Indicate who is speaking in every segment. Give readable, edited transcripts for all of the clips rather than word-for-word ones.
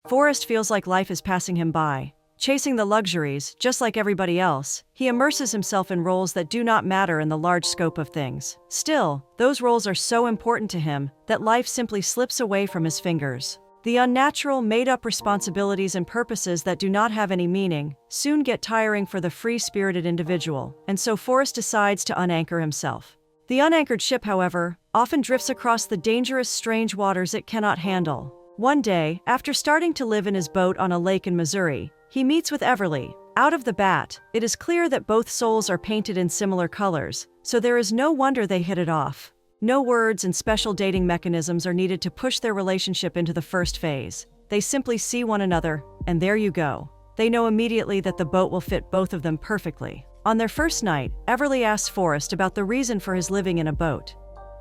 Speaker 1: Forrest feels like life is passing him by. Chasing the luxuries, just like everybody else, he immerses himself in roles that do not matter in the large scope of things. Still, those roles are so important to him that life simply slips away from his fingers. The unnatural, made-up responsibilities and purposes that do not have any meaning soon get tiring for the free-spirited individual, and so Forrest decides to unanchor himself. The unanchored ship, however, often drifts across the dangerous, strange waters it cannot handle. One day, after starting to live in his boat on a lake in Missouri, he meets with Everly. Out of the bat, it is clear that both souls are painted in similar colors, so there is no wonder they hit it off. No words and special dating mechanisms are needed to push their relationship into the first phase. They simply see one another, and there you go. They know immediately that the boat will fit both of them perfectly. On their first night, Everly asks Forrest about the reason for his living in a boat.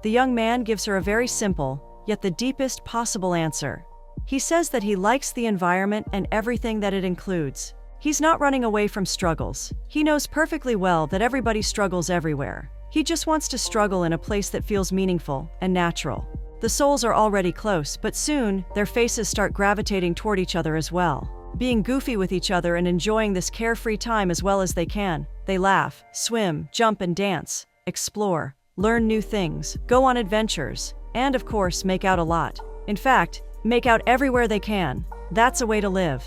Speaker 1: The young man gives her a very simple, yet the deepest possible answer. He says that he likes the environment and everything that it includes. He's not running away from struggles. He knows perfectly well that everybody struggles everywhere. He just wants to struggle in a place that feels meaningful and natural. The souls are already close, but soon, their faces start gravitating toward each other as well. Being goofy with each other and enjoying this carefree time as well as they can, they laugh, swim, jump and dance, explore, learn new things, go on adventures, and of course, make out a lot. In fact, make out everywhere they can. That's a way to live.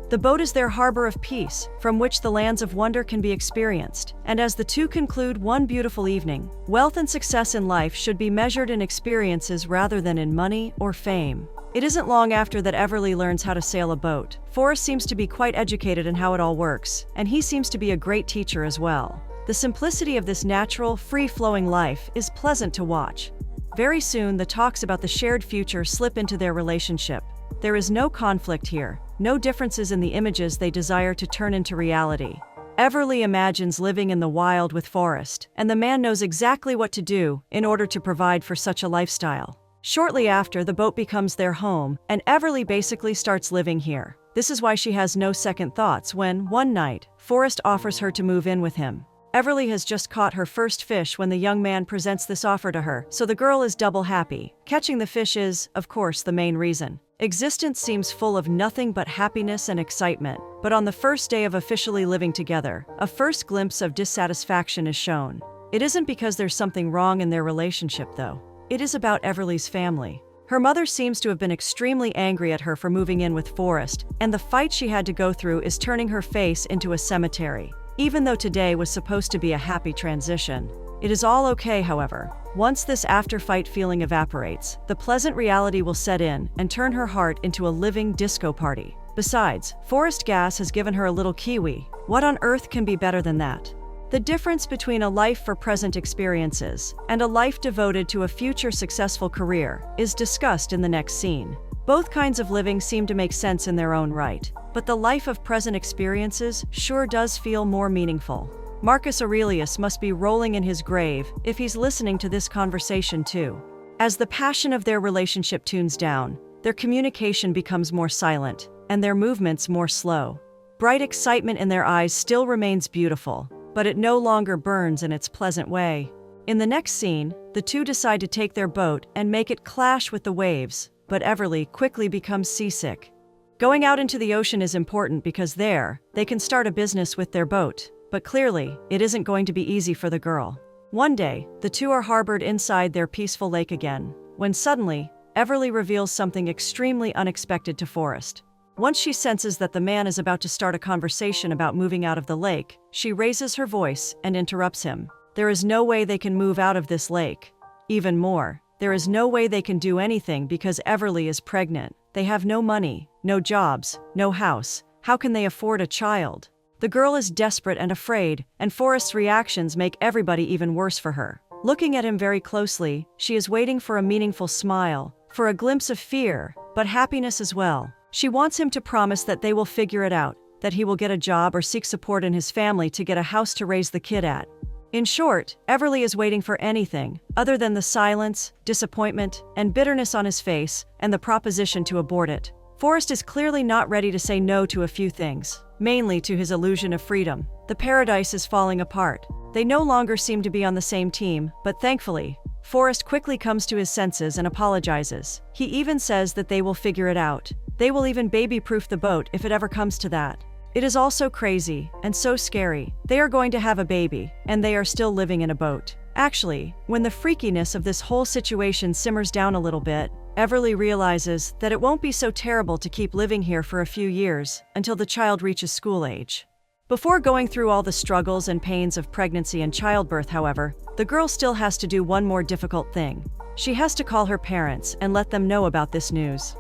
Speaker 1: The boat is their harbor of peace, from which the lands of wonder can be experienced. And as the two conclude one beautiful evening, wealth and success in life should be measured in experiences rather than in money or fame. It isn't long after that Everly learns how to sail a boat. Forrest seems to be quite educated in how it all works, and he seems to be a great teacher as well. The simplicity of this natural, free-flowing life is pleasant to watch. Very soon, the talks about the shared future slip into their relationship. There is no conflict here, no differences in the images they desire to turn into reality. Everly imagines living in the wild with Forrest, and the man knows exactly what to do in order to provide for such a lifestyle. Shortly after, the boat becomes their home, and Everly basically starts living here. This is why she has no second thoughts when, one night, Forrest offers her to move in with him. Everly has just caught her first fish when the young man presents this offer to her, so the girl is double happy. Catching the fish is, of course, the main reason. Existence seems full of nothing but happiness and excitement, but on the first day of officially living together, a first glimpse of dissatisfaction is shown. It isn't because there's something wrong in their relationship, though. It is about Everly's family. Her mother seems to have been extremely angry at her for moving in with Forrest, and the fight she had to go through is turning her face into a cemetery. Even though today was supposed to be a happy transition. It is all okay, however. Once this after-fight feeling evaporates, the pleasant reality will set in and turn her heart into a living disco party. Besides, Forrest Gas has given her a little kiwi. What on earth can be better than that? The difference between a life for present experiences and a life devoted to a future successful career is discussed in the next scene. Both kinds of living seem to make sense in their own right, but the life of present experiences sure does feel more meaningful. Marcus Aurelius must be rolling in his grave if he's listening to this conversation too. As the passion of their relationship tunes down, their communication becomes more silent, and their movements more slow. Bright excitement in their eyes still remains beautiful, but it no longer burns in its pleasant way. In the next scene, the two decide to take their boat and make it clash with the waves, but Everly quickly becomes seasick. Going out into the ocean is important because there, they can start a business with their boat, but clearly, it isn't going to be easy for the girl. One day, the two are harbored inside their peaceful lake again, when suddenly, Everly reveals something extremely unexpected to Forrest. Once she senses that the man is about to start a conversation about moving out of the lake, she raises her voice and interrupts him. There is no way they can move out of this lake. Even more, there is no way they can do anything because Everly is pregnant. They have no money, no jobs, no house. How can they afford a child? The girl is desperate and afraid, and Forrest's reactions make everybody even worse for her. Looking at him very closely, she is waiting for a meaningful smile, for a glimpse of fear, but happiness as well. She wants him to promise that they will figure it out, that he will get a job or seek support in his family to get a house to raise the kid at. In short, Everly is waiting for anything other than the silence, disappointment, and bitterness on his face, and the proposition to abort it. Forrest is clearly not ready to say no to a few things, mainly to his illusion of freedom. The paradise is falling apart. They no longer seem to be on the same team, but thankfully, Forrest quickly comes to his senses and apologizes. He even says that they will figure it out. They will even baby-proof the boat if it ever comes to that. It is all so crazy and so scary. They are going to have a baby, and they are still living in a boat. Actually, when the freakiness of this whole situation simmers down a little bit, Everly realizes that it won't be so terrible to keep living here for a few years until the child reaches school age. Before going through all the struggles and pains of pregnancy and childbirth, however, the girl still has to do one more difficult thing. She has to call her parents and let them know about this news.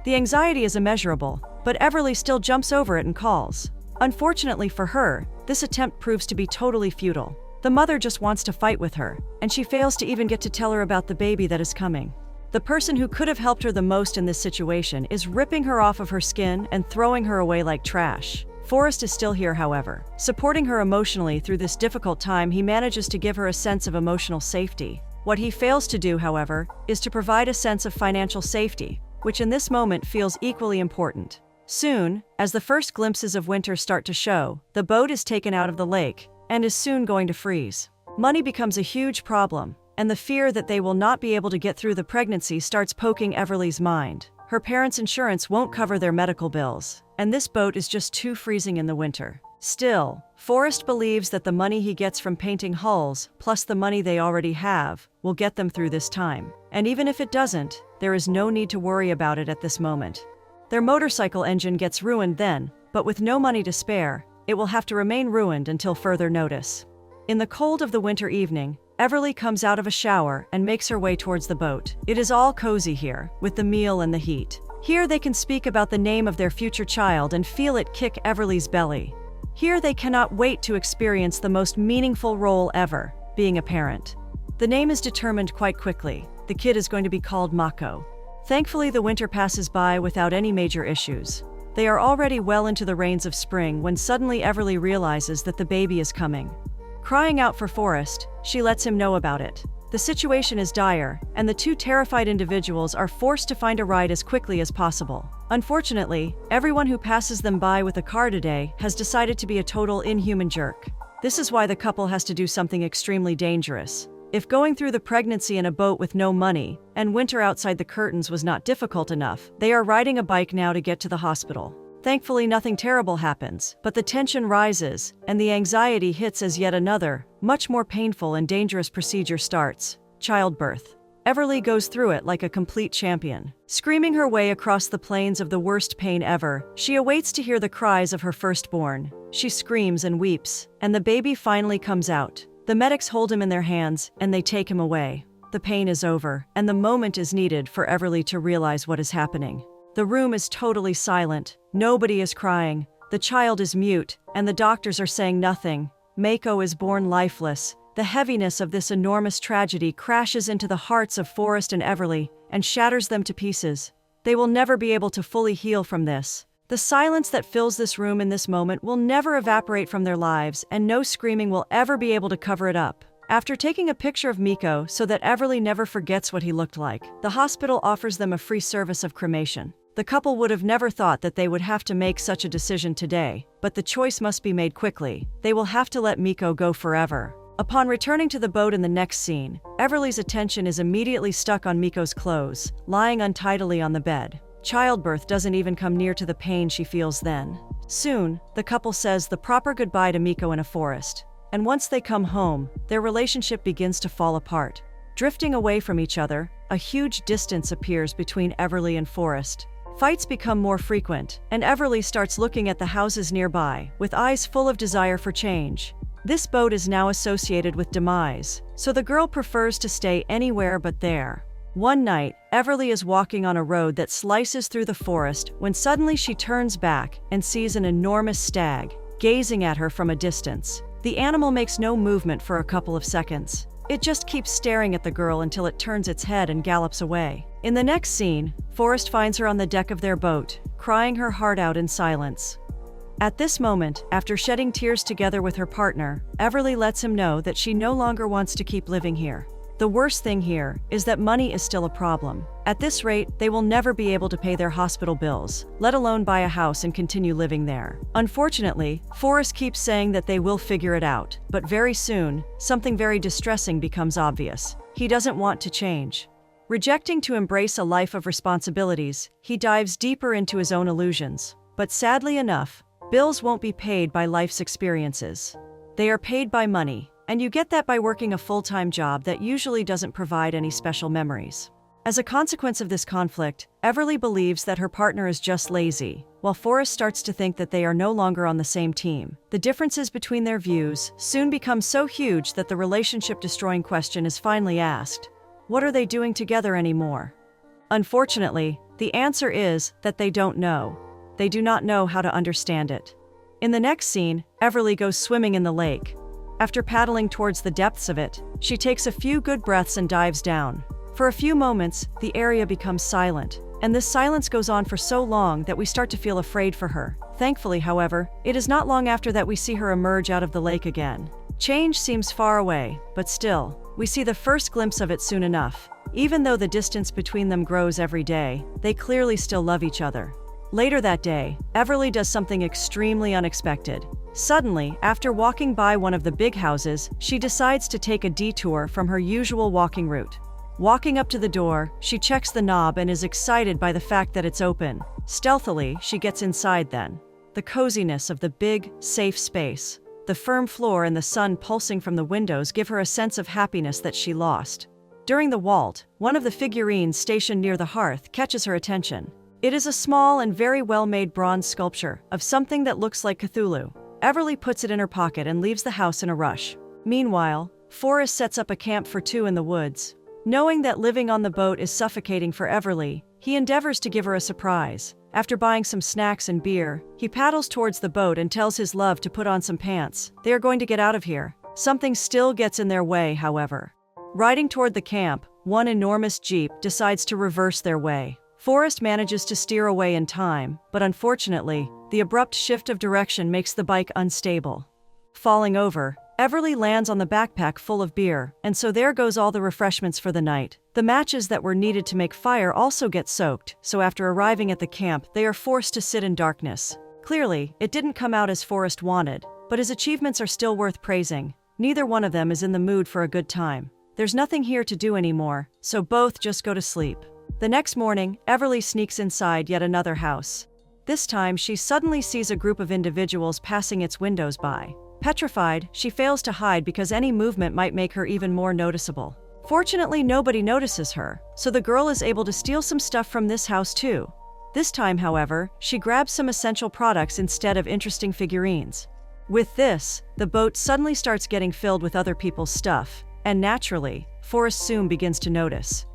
Speaker 1: The anxiety is immeasurable, but Everly still jumps over it and calls. Unfortunately for her, this attempt proves to be totally futile. The mother just wants to fight with her, and she fails to even get to tell her about the baby that is coming. The person who could have helped her the most in this situation is ripping her off of her skin and throwing her away like trash. Forrest is still here, however. Supporting her emotionally through this difficult time, he manages to give her a sense of emotional safety. What he fails to do, however, is to provide a sense of financial safety, which in this moment feels equally important. Soon, as the first glimpses of winter start to show, the boat is taken out of the lake and is soon going to freeze. Money becomes a huge problem, and the fear that they will not be able to get through the pregnancy starts poking Everly's mind. Her parents' insurance won't cover their medical bills, and this boat is just too freezing in the winter. Still, Forrest believes that the money he gets from painting hulls, plus the money they already have, will get them through this time. And even if it doesn't, there is no need to worry about it at this moment. Their motorcycle engine gets ruined then, but with no money to spare, it will have to remain ruined until further notice. In the cold of the winter evening, Everly comes out of a shower and makes her way towards the boat. It is all cozy here, with the meal and the heat. Here they can speak about the name of their future child and feel it kick Everly's belly. Here they cannot wait to experience the most meaningful role ever, being a parent. The name is determined quite quickly. The kid is going to be called Mako. Thankfully, the winter passes by without any major issues. They are already well into the rains of spring when suddenly Everly realizes that the baby is coming. Crying out for Forrest, she lets him know about it. The situation is dire, and the two terrified individuals are forced to find a ride as quickly as possible. Unfortunately, everyone who passes them by with a car today has decided to be a total inhuman jerk. This is why the couple has to do something extremely dangerous. If going through the pregnancy in a boat with no money, and winter outside the curtains was not difficult enough, they are riding a bike now to get to the hospital. Thankfully, nothing terrible happens, but the tension rises, and the anxiety hits as yet another, much more painful and dangerous procedure starts: childbirth. Everly goes through it like a complete champion. Screaming her way across the plains of the worst pain ever, she awaits to hear the cries of her firstborn. She screams and weeps, and the baby finally comes out. The medics hold him in their hands, and they take him away. The pain is over, and the moment is needed for Everly to realize what is happening. The room is totally silent. Nobody is crying. The child is mute, and the doctors are saying nothing. Mako is born lifeless. The heaviness of this enormous tragedy crashes into the hearts of Forrest and Everly and shatters them to pieces. They will never be able to fully heal from this. The silence that fills this room in this moment will never evaporate from their lives, and no screaming will ever be able to cover it up. After taking a picture of Miko so that Everly never forgets what he looked like, the hospital offers them a free service of cremation. The couple would have never thought that they would have to make such a decision today, but the choice must be made quickly. They will have to let Miko go forever. Upon returning to the boat in the next scene, Everly's attention is immediately stuck on Miko's clothes, lying untidily on the bed. Childbirth doesn't even come near to the pain she feels then. Soon, the couple says the proper goodbye to Miko in a forest. And once they come home, their relationship begins to fall apart. Drifting away from each other, a huge distance appears between Everly and Forrest. Fights become more frequent, and Everly starts looking at the houses nearby, with eyes full of desire for change. This boat is now associated with demise, so the girl prefers to stay anywhere but there. One night, Everly is walking on a road that slices through the forest when suddenly she turns back and sees an enormous stag, gazing at her from a distance. The animal makes no movement for a couple of seconds. It just keeps staring at the girl until it turns its head and gallops away. In the next scene, Forrest finds her on the deck of their boat, crying her heart out in silence. At this moment, after shedding tears together with her partner, Everly lets him know that she no longer wants to keep living here. The worst thing here is that money is still a problem. At this rate, they will never be able to pay their hospital bills, let alone buy a house and continue living there. Unfortunately, Forrest keeps saying that they will figure it out, but very soon, something very distressing becomes obvious. He doesn't want to change. Rejecting to embrace a life of responsibilities, he dives deeper into his own illusions. But sadly enough, bills won't be paid by life's experiences. They are paid by money, and you get that by working a full-time job that usually doesn't provide any special memories. As a consequence of this conflict, Everly believes that her partner is just lazy, while Forrest starts to think that they are no longer on the same team. The differences between their views soon become so huge that the relationship-destroying question is finally asked: what are they doing together anymore? Unfortunately, the answer is that they don't know. They do not know how to understand it. In the next scene, Everly goes swimming in the lake. After paddling towards the depths of it, she takes a few good breaths and dives down. For a few moments, the area becomes silent, and this silence goes on for so long that we start to feel afraid for her. Thankfully, however, it is not long after that we see her emerge out of the lake again. Change seems far away, but still, we see the first glimpse of it soon enough. Even though the distance between them grows every day, they clearly still love each other. Later that day, Everly does something extremely unexpected. Suddenly, after walking by one of the big houses, she decides to take a detour from her usual walking route. Walking up to the door, she checks the knob and is excited by the fact that it's open. Stealthily, she gets inside then. The coziness of the big, safe space, the firm floor and the sun pulsing from the windows give her a sense of happiness that she lost. During the waltz, one of the figurines stationed near the hearth catches her attention. It is a small and very well-made bronze sculpture of something that looks like Cthulhu. Everly puts it in her pocket and leaves the house in a rush. Meanwhile, Forrest sets up a camp for two in the woods. Knowing that living on the boat is suffocating for Everly, he endeavors to give her a surprise. After buying some snacks and beer, he paddles towards the boat and tells his love to put on some pants. They are going to get out of here. Something still gets in their way, however. Riding toward the camp, one enormous jeep decides to reverse their way. Forrest manages to steer away in time, but unfortunately, the abrupt shift of direction makes the bike unstable. Falling over, Everly lands on the backpack full of beer, and so there goes all the refreshments for the night. The matches that were needed to make fire also get soaked, so after arriving at the camp, they are forced to sit in darkness. Clearly, it didn't come out as Forrest wanted, but his achievements are still worth praising. Neither one of them is in the mood for a good time. There's nothing here to do anymore, so both just go to sleep. The next morning, Everly sneaks inside yet another house. This time, she suddenly sees a group of individuals passing its windows by. Petrified, she fails to hide because any movement might make her even more noticeable. Fortunately, nobody notices her, so the girl is able to steal some stuff from this house too. This time, however, she grabs some essential products instead of interesting figurines. With this, the boat suddenly starts getting filled with other people's stuff, and naturally, Forrest soon begins to notice.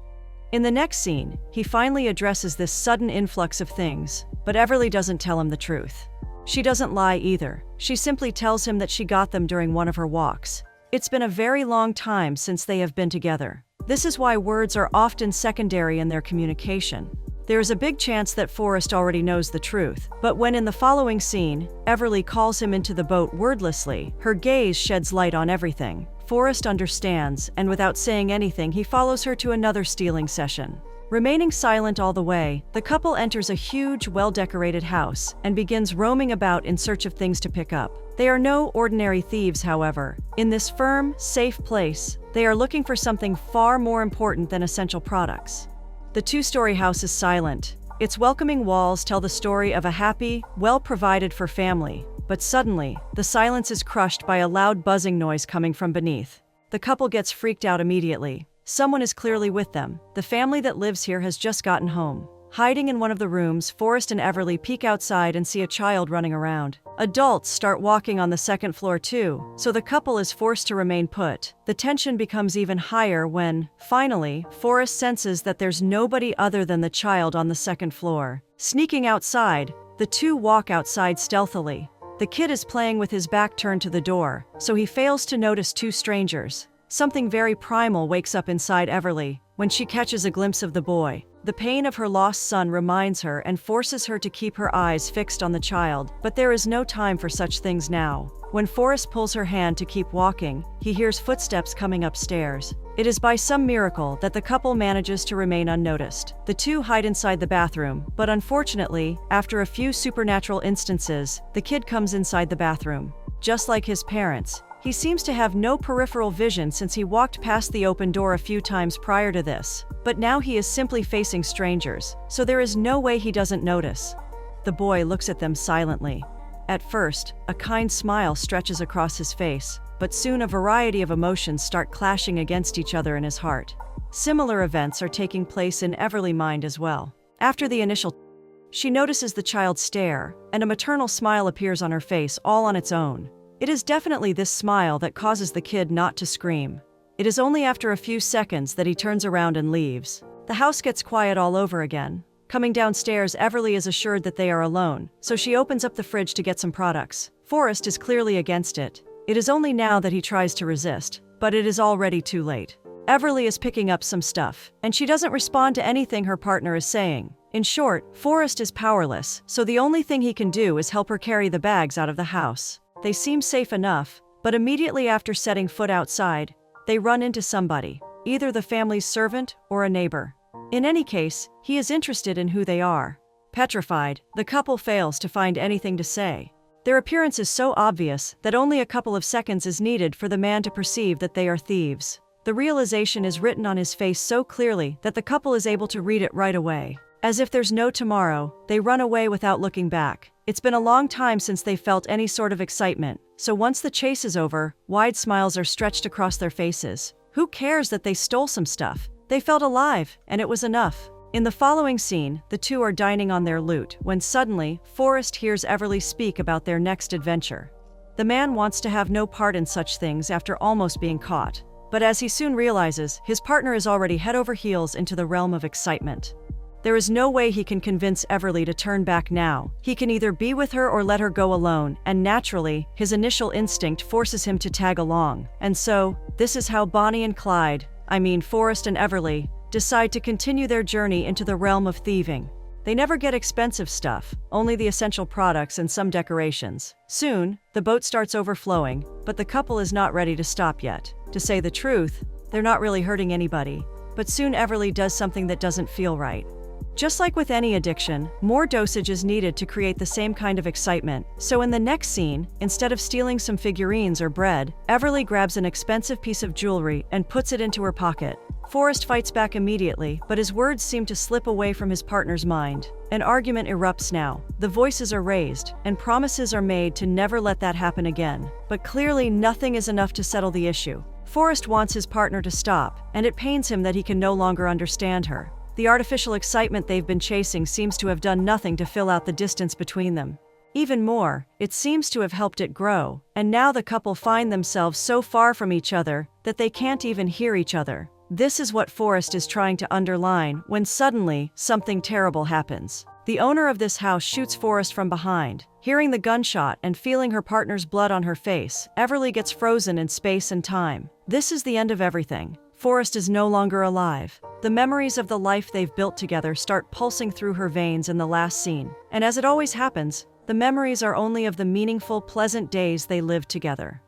Speaker 1: In the next scene, he finally addresses this sudden influx of things, but Everly doesn't tell him the truth. She doesn't lie either. She simply tells him that she got them during one of her walks. It's been a very long time since they have been together. This is why words are often secondary in their communication. There is a big chance that Forrest already knows the truth, but when in the following scene, Everly calls him into the boat wordlessly, her gaze sheds light on everything. Forrest understands, and without saying anything, he follows her to another stealing session. Remaining silent all the way, the couple enters a huge, well-decorated house and begins roaming about in search of things to pick up. They are no ordinary thieves, however. In this firm, safe place, they are looking for something far more important than essential products. The two-story house is silent. Its welcoming walls tell the story of a happy, well-provided-for family. But suddenly, the silence is crushed by a loud buzzing noise coming from beneath. The couple gets freaked out immediately. Someone is clearly with them. The family that lives here has just gotten home. Hiding in one of the rooms, Forrest and Everly peek outside and see a child running around. Adults start walking on the second floor too, so the couple is forced to remain put. The tension becomes even higher when, finally, Forrest senses that there's nobody other than the child on the second floor. Sneaking outside, the two walk outside stealthily. The kid is playing with his back turned to the door, so he fails to notice two strangers. Something very primal wakes up inside Everly when she catches a glimpse of the boy. The pain of her lost son reminds her and forces her to keep her eyes fixed on the child, but there is no time for such things now. When Forrest pulls her hand to keep walking, he hears footsteps coming upstairs. It is by some miracle that the couple manages to remain unnoticed. The two hide inside the bathroom, but unfortunately, after a few supernatural instances, the kid comes inside the bathroom. Just like his parents, He seems to have no peripheral vision since he walked past the open door a few times prior to this, but now he is simply facing strangers, so there is no way he doesn't notice. The boy looks at them silently. At first, a kind smile stretches across his face, but soon a variety of emotions start clashing against each other in his heart. Similar events are taking place in Everly's mind as well. After the initial, she notices the child stare, and a maternal smile appears on her face all on its own. It is definitely this smile that causes the kid not to scream. It is only after a few seconds that he turns around and leaves. The house gets quiet all over again. Coming downstairs, Everly is assured that they are alone, so she opens up the fridge to get some products. Forrest is clearly against it. It is only now that he tries to resist, but it is already too late. Everly is picking up some stuff, and she doesn't respond to anything her partner is saying. In short, Forrest is powerless, so the only thing he can do is help her carry the bags out of the house. They seem safe enough, but immediately after setting foot outside, they run into somebody, either the family's servant or a neighbor. In any case, he is interested in who they are. Petrified, the couple fails to find anything to say. Their appearance is so obvious that only a couple of seconds is needed for the man to perceive that they are thieves. The realization is written on his face so clearly that the couple is able to read it right away. As if there's no tomorrow, they run away without looking back. It's been a long time since they felt any sort of excitement, so once the chase is over, wide smiles are stretched across their faces. Who cares that they stole some stuff? They felt alive, and it was enough. In the following scene, the two are dining on their loot, when suddenly, Forrest hears Everly speak about their next adventure. The man wants to have no part in such things after almost being caught. But as he soon realizes, his partner is already head over heels into the realm of excitement. There is no way he can convince Everly to turn back now. He can either be with her or let her go alone, and naturally, his initial instinct forces him to tag along. And so, this is how Bonnie and Clyde, Forrest and Everly, decide to continue their journey into the realm of thieving. They never get expensive stuff, only the essential products and some decorations. Soon, the boat starts overflowing, but the couple is not ready to stop yet. To say the truth, they're not really hurting anybody. But soon Everly does something that doesn't feel right. Just like with any addiction, more dosage is needed to create the same kind of excitement. So in the next scene, instead of stealing some figurines or bread, Everly grabs an expensive piece of jewelry and puts it into her pocket. Forrest fights back immediately, but his words seem to slip away from his partner's mind. An argument erupts now. The voices are raised, and promises are made to never let that happen again. But clearly nothing is enough to settle the issue. Forrest wants his partner to stop, and it pains him that he can no longer understand her. The artificial excitement they've been chasing seems to have done nothing to fill out the distance between them. Even more, it seems to have helped it grow, and now the couple find themselves so far from each other that they can't even hear each other. This is what Forrest is trying to underline when suddenly something terrible happens. The owner of this house shoots Forrest from behind. Hearing the gunshot and feeling her partner's blood on her face, Everly gets frozen in space and time. This is the end of everything. Forrest is no longer alive. The memories of the life they've built together start pulsing through her veins in the last scene. And as it always happens, the memories are only of the meaningful, pleasant days they lived together.